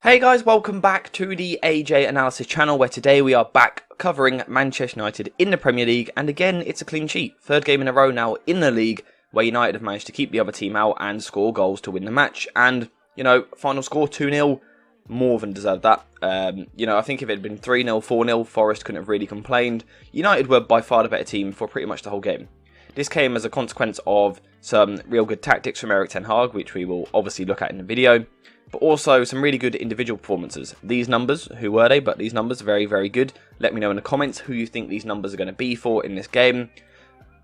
Hey guys, welcome back to the AJ Analysis channel, where today we are back covering Manchester United in the Premier League, and again it's a clean sheet. Third game in a row now in the league where United have managed to keep the other team out and score goals to win the match, and final score 2-0, more than deserved that. I think if it had been 3-0, 4-0, Forest couldn't have really complained. United were by far the better team for pretty much the whole game. This came as a consequence of some real good tactics from Erik ten Hag, which we will obviously look at in the video, but also some really good individual performances. These numbers, who were they? But these numbers, very, very good. Let me know in the comments who you think these numbers are going to be for in this game.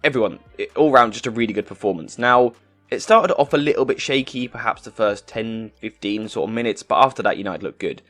Everyone, all round, just a really good performance. Now, it started off a little bit shaky, perhaps the first 10, 15 sort of minutes, but after that, United looked good.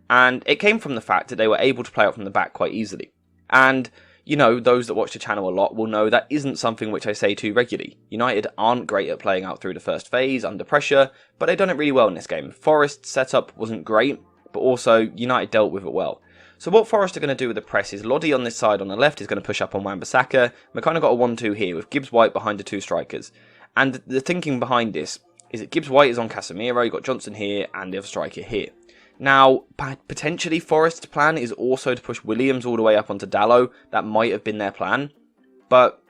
And it came from the fact that they were able to play out from the back quite easily. And those that watch the channel a lot will know that isn't something which I say too regularly. United aren't great at playing out through the first phase, under pressure, but they've done it really well in this game. Forest's setup wasn't great, but also United dealt with it well. So what Forest are going to do with the press is Lodi on this side on the left is going to push up on Wan-Bissaka. We've kind of got a 1-2 here with Gibbs-White behind the two strikers. And the thinking behind this is that Gibbs-White is on Casemiro, you've got Johnson here, and the other striker here. Now, potentially Forest's plan is also to push Williams all the way up onto Dalot. That might have been their plan, but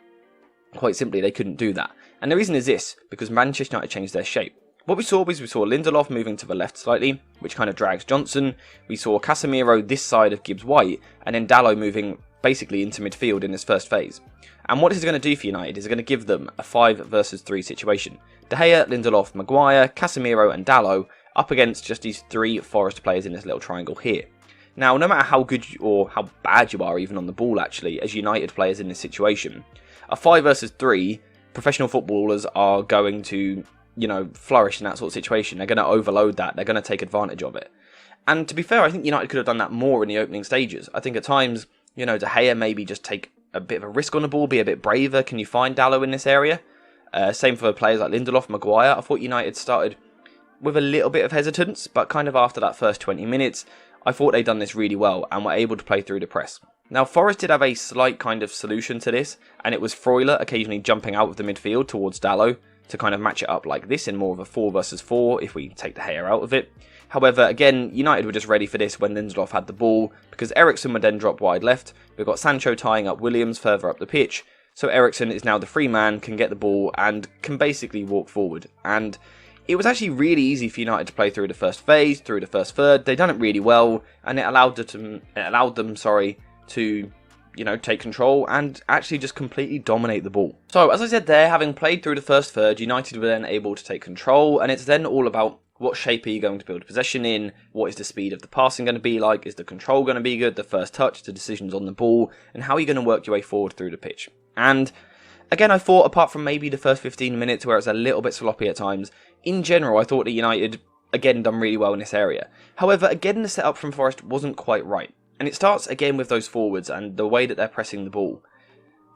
quite simply they couldn't do that. And the reason is this, because Manchester United changed their shape. What we saw was Lindelof moving to the left slightly, which kind of drags Johnson. We saw Casemiro this side of Gibbs-White, and then Dalot moving basically into midfield in this first phase. And what this is going to do for United is going to give them a 5 versus 3 situation. De Gea, Lindelof, Maguire, Casemiro and Dalot up against just these 3 Forest players in this little triangle here. Now, no matter how good or how bad you are even on the ball actually, as United players in this situation, a 5 versus 3, professional footballers are going to, flourish in that sort of situation. They're going to overload that, they're going to take advantage of it. And to be fair, I think United could have done that more in the opening stages. I think at times, De Gea maybe just take a bit of a risk on the ball, be a bit braver. Can you find Dalot in this area? Same for players like Lindelof, Maguire. I thought United started with a little bit of hesitance, but kind of after that first 20 minutes, I thought they'd done this really well and were able to play through the press. Now, Forest did have a slight kind of solution to this, and it was Freuler occasionally jumping out of the midfield towards Dalot to kind of match it up like this in more of a 4 versus 4 if we take the hair out of it. However, again, United were just ready for this when Lindelof had the ball, because Eriksen would then drop wide left. We've got Sancho tying up Williams further up the pitch, so Eriksen is now the free man, can get the ball and can basically walk forward. And it was actually really easy for United to play through the first phase, through the first third. They'd done it really well, and it allowed them to take control and actually just completely dominate the ball. So, as I said there, having played through the first third, United were then able to take control, and it's then all about what shape are you going to build possession in, what is the speed of the passing going to be like, is the control going to be good, the first touch, the decisions on the ball, and how are you going to work your way forward through the pitch. And again, I thought, apart from maybe the first 15 minutes where it's a little bit sloppy at times, in general, I thought that United, again, done really well in this area. However, again, the setup from Forest wasn't quite right. And it starts again with those forwards and the way that they're pressing the ball.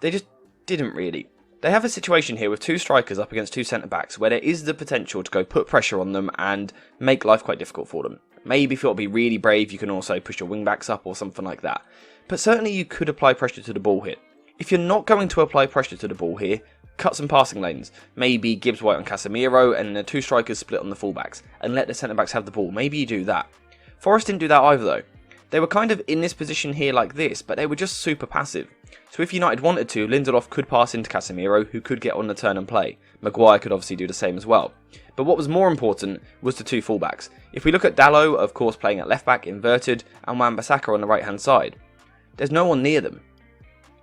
They just didn't really. They have a situation here with 2 strikers up against 2 centre-backs where there is the potential to go put pressure on them and make life quite difficult for them. Maybe if you want to be really brave, you can also push your wing-backs up or something like that. But certainly you could apply pressure to the ball here. If you're not going to apply pressure to the ball here, cut some passing lanes. Maybe Gibbs-White on Casemiro and the 2 strikers split on the fullbacks and let the centre-backs have the ball. Maybe you do that. Forest didn't do that either though. They were kind of in this position here like this, but they were just super passive. So if United wanted to, Lindelof could pass into Casemiro, who could get on the turn and play. Maguire could obviously do the same as well. But what was more important was the 2 fullbacks. If we look at Dalot, of course playing at left back, inverted, and Wan-Bissaka on the right hand side, there's no one near them.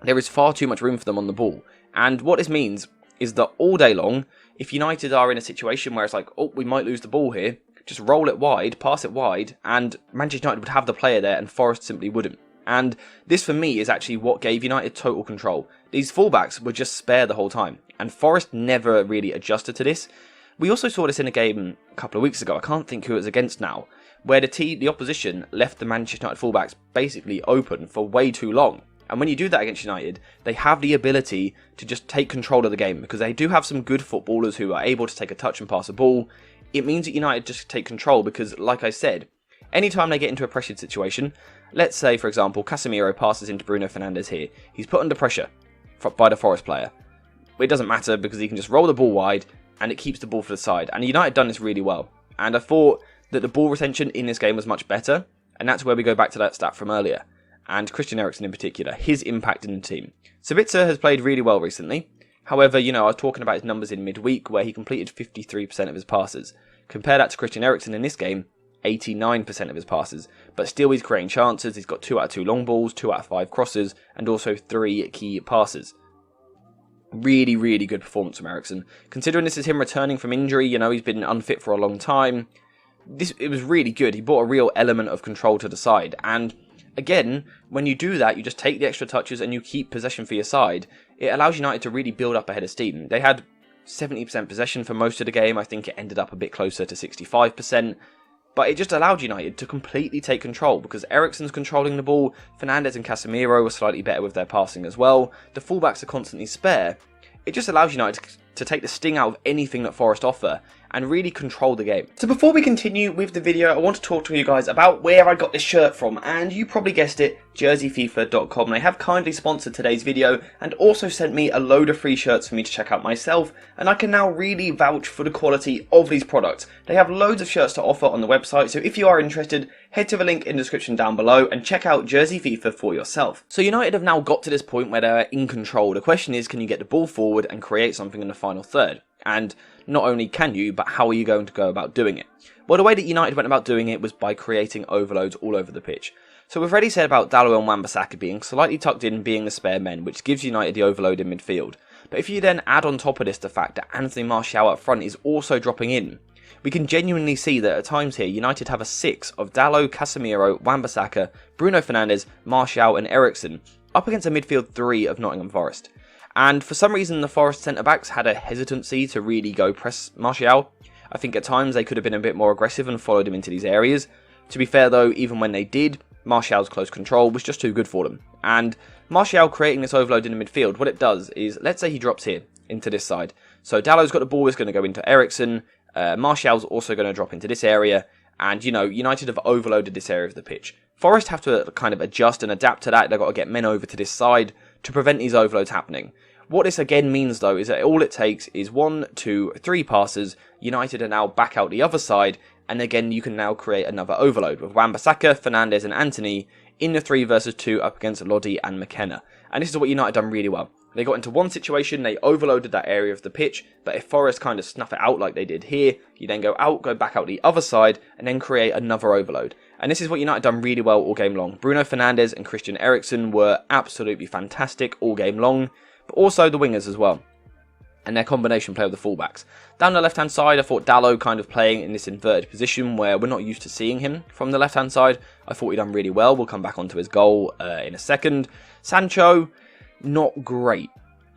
There is far too much room for them on the ball. And what this means is that all day long, if United are in a situation where it's like, oh, we might lose the ball here, just roll it wide, pass it wide, and Manchester United would have the player there and Forest simply wouldn't. And this for me is actually what gave United total control. These fullbacks were just spare the whole time, and Forest never really adjusted to this. We also saw this in a game a couple of weeks ago, I can't think who it was against now, where the opposition left the Manchester United fullbacks basically open for way too long. And when you do that against United, they have the ability to just take control of the game, because they do have some good footballers who are able to take a touch and pass a ball. It means that United just take control because, like I said, anytime they get into a pressured situation, let's say, for example, Casemiro passes into Bruno Fernandes here. He's put under pressure by the Forest player. It doesn't matter because he can just roll the ball wide and it keeps the ball for the side. And United done this really well. And I thought that the ball retention in this game was much better, and that's where we go back to that stat from earlier. And Christian Eriksen in particular, his impact in the team. Sabitzer has played really well recently. However, I was talking about his numbers in midweek where he completed 53% of his passes. Compare that to Christian Eriksen in this game, 89% of his passes. But still he's creating chances, he's got 2 out of 2 long balls, 2 out of 5 crosses, and also 3 key passes. Really, really good performance from Eriksen. Considering this is him returning from injury, he's been unfit for a long time. It was really good. He brought a real element of control to the side. And again, when you do that, you just take the extra touches and you keep possession for your side. It allows United to really build up a head of steam. They had 70% possession for most of the game. I think it ended up a bit closer to 65%. But it just allowed United to completely take control because Eriksen's controlling the ball, Fernandes and Casemiro were slightly better with their passing as well, the fullbacks are constantly spare. It just allows United to take the sting out of anything that Forest offer and really control the game. So before we continue with the video, I want to talk to you guys about where I got this shirt from, and you probably guessed it, jerseyfifa.com. They have kindly sponsored today's video and also sent me a load of free shirts for me to check out myself, and I can now really vouch for the quality of these products. They have loads of shirts to offer on the website, so if you are interested, head to the link in the description down below and check out Jersey FIFA for yourself. So United have now got to this point where they're in control. The question is, can you get the ball forward and create something in the final third? And not only can you, but how are you going to go about doing it? Well, the way that United went about doing it was by creating overloads all over the pitch. So we've already said about Dalot and Wan-Bissaka being slightly tucked in, being the spare men, which gives United the overload in midfield. But if you then add on top of this the fact that Anthony Martial up front is also dropping in, we can genuinely see that at times here, United have a 6 of Dalot, Casemiro, Wan-Bissaka, Bruno Fernandes, Martial and Eriksen, up against a midfield 3 of Nottingham Forest. And for some reason, the Forest centre-backs had a hesitancy to really go press Martial. I think at times they could have been a bit more aggressive and followed him into these areas. To be fair though, even when they did, Martial's close control was just too good for them. And Martial creating this overload in the midfield, what it does is, let's say he drops here, into this side. So Dalot's got the ball, is going to go into Eriksen, Martial's also going to drop into this area, and United have overloaded this area of the pitch. Forest have to kind of adjust and adapt to that. They've got to get men over to this side to prevent these overloads happening. What this again means though is that all it takes is 1, 2, 3 passes. United are now back out the other side, and again you can now create another overload with Wan-Bissaka, Fernandes and Antony in the 3 versus 2 up against Lodi and McKenna. And this is what United done really well. They got into one situation, they overloaded that area of the pitch, but if Forest kind of snuff it out like they did here, you then go back out the other side, and then create another overload. And this is what United done really well all game long. Bruno Fernandes and Christian Eriksen were absolutely fantastic all game long, but also the wingers as well, and their combination play with the fullbacks. Down the left-hand side, I thought Dalot kind of playing in this inverted position where we're not used to seeing him from the left-hand side. I thought he done really well. We'll come back onto his goal in a second. Sancho, not great.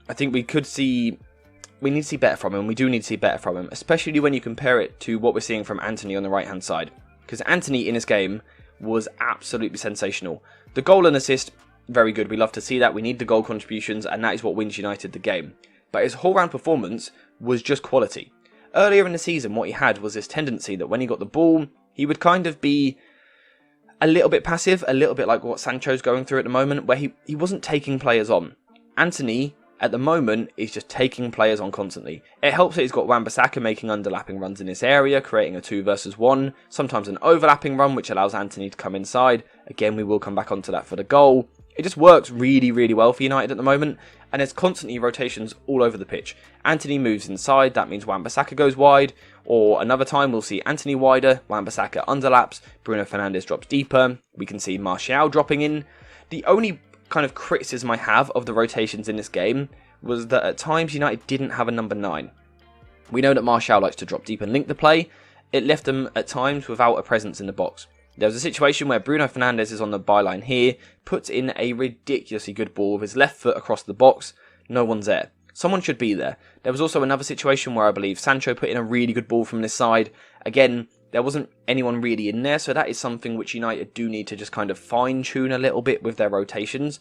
I think we need to see better from him. We do need to see better from him, especially when you compare it to what we're seeing from Antony on the right-hand side. Because Antony in this game was absolutely sensational. The goal and assist, very good. We love to see that. We need the goal contributions, and that is what wins United the game. But his whole-round performance was just quality. Earlier in the season, what he had was this tendency that when he got the ball, he would kind of be a little bit passive, a little bit like what Sancho's going through at the moment, where he wasn't taking players on. Antony, at the moment, is just taking players on constantly. It helps that he's got Wan-Bissaka making underlapping runs in this area, creating a 2 versus 1, sometimes an overlapping run, which allows Antony to come inside. Again, we will come back onto that for the goal. It just works really, really well for United at the moment, and there's constantly rotations all over the pitch. Antony moves inside, that means Wan-Bissaka goes wide, or another time we'll see Antony wider, Wan-Bissaka underlaps, Bruno Fernandes drops deeper, we can see Martial dropping in. The only kind of criticism I have of the rotations in this game was that at times United didn't have a number 9. We know that Martial likes to drop deep and link the play. It left them at times without a presence in the box. There was a situation where Bruno Fernandes is on the byline here, puts in a ridiculously good ball with his left foot across the box. No one's there. Someone should be there. There was also another situation where I believe Sancho put in a really good ball from this side. Again, there wasn't anyone really in there, so that is something which United do need to just kind of fine-tune a little bit with their rotations.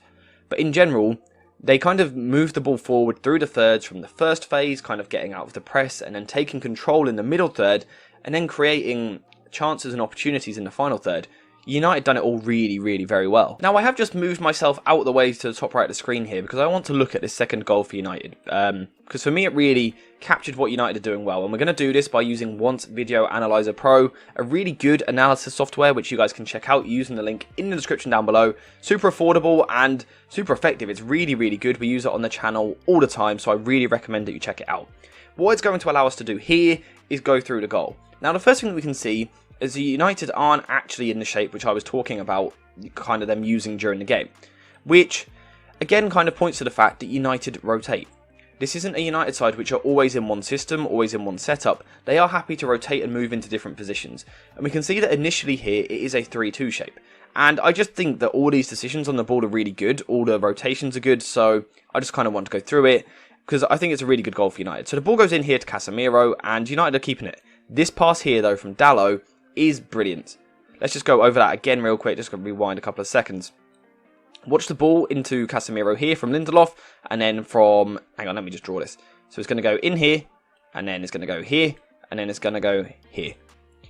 But in general, they kind of moved the ball forward through the thirds from the first phase, kind of getting out of the press, and then taking control in the middle third, and then creating chances and opportunities in the final third. United done it all really very well. Now I have just moved myself out of the way to the top right of the screen here because I want to look at this second goal for United. Because for me it really captured what United are doing well, and we're going to do this by using Want Video Analyzer Pro, a really good analysis software which you guys can check out using the link in the description down below. Super affordable and super effective. It's really good. We use it on the channel all the time, so I really recommend that you check it out. What it's going to allow us to do here is go through the goal. Now the first thing that we can see is the United aren't actually in the shape which I was talking about, kind of them using during the game, which again kind of points to the fact that United rotate. This isn't a United side which are always in one system, always in one setup. They are happy to rotate and move into different positions, and we can see that initially here it is a 3-2 shape, and I just think that all these decisions on the ball are really good, all the rotations are good, so I just kind of want to go through it because I think it's a really good goal for United. So the ball goes in here to Casemiro, and United are keeping it. This pass here though from Dalot is brilliant. Let's just go over that again real quick, just going to rewind a couple of seconds. Watch the ball into Casemiro here from Lindelof, and then from, hang on, let me just draw this. So it's going to go in here, and then it's going to go here, and then it's going to go here.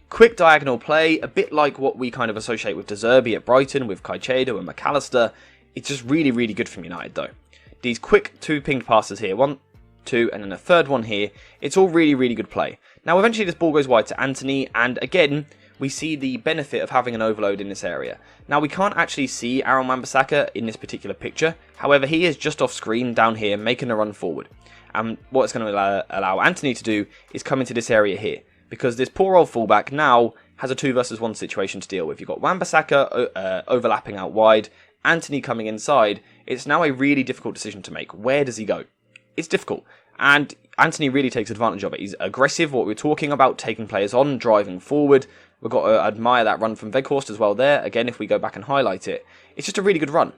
Quick diagonal play, a bit like what we kind of associate with De Zerbi at Brighton, with Caicedo and McAllister. It's just really good from United though. These quick 2 pinged passes here, 1, 2, and then a third one here. It's all really good play. Now eventually this ball goes wide to Antony, and again we see the benefit of having an overload in this area. Now we can't actually see Aaron Wan-Bissaka in this particular picture, however he is just off screen down here making a run forward. And what it's going to allow Antony to do is come into this area here, because this poor old fullback now has a 2 versus 1 situation to deal with. You've got Wan-Bissaka overlapping out wide, Antony coming inside. It's now a really difficult decision to make. Where does he go? It's difficult, and Antony really takes advantage of it. He's aggressive, what we're talking about, taking players on, driving forward. We've got to admire that run from Weghorst as well there. Again, if we go back and highlight it, it's just a really good run.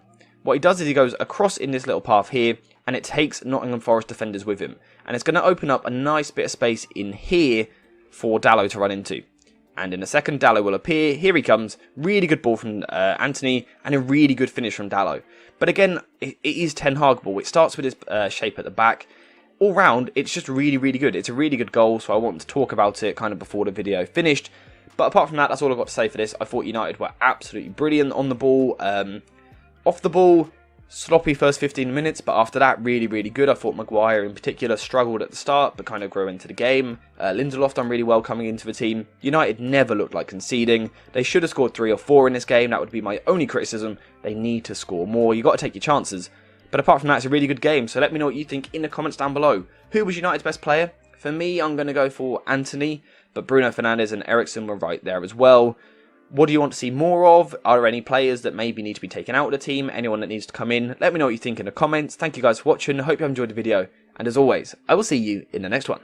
What he does is he goes across in this little path here, and it takes Nottingham Forest defenders with him. And it's going to open up a nice bit of space in here for Dalot to run into. And in a second, Dalot will appear. Here he comes. Really good ball from Antony, and a really good finish from Dalot. But again, it is Ten Hag ball. It starts with his shape at the back. All round, it's just really good. It's a really good goal, so I wanted to talk about it kind of before the video finished. But apart from that, that's all I've got to say for this. I thought United were absolutely brilliant on the ball. Off the ball, sloppy first 15 minutes, but after that, really good. I thought Maguire in particular struggled at the start, but kind of grew into the game. Lindelof done really well coming into the team. United never looked like conceding. They should have scored 3 or 4 in this game. That would be my only criticism. They need to score more. You've got to take your chances. But apart from that, it's a really good game. So let me know what you think in the comments down below. Who was United's best player? For me, I'm going to go for Antony, but Bruno Fernandes and Eriksen were right there as well. What do you want to see more of? Are there any players that maybe need to be taken out of the team? Anyone that needs to come in? Let me know what you think in the comments. Thank you guys for watching. I hope you enjoyed the video. And as always, I will see you in the next one.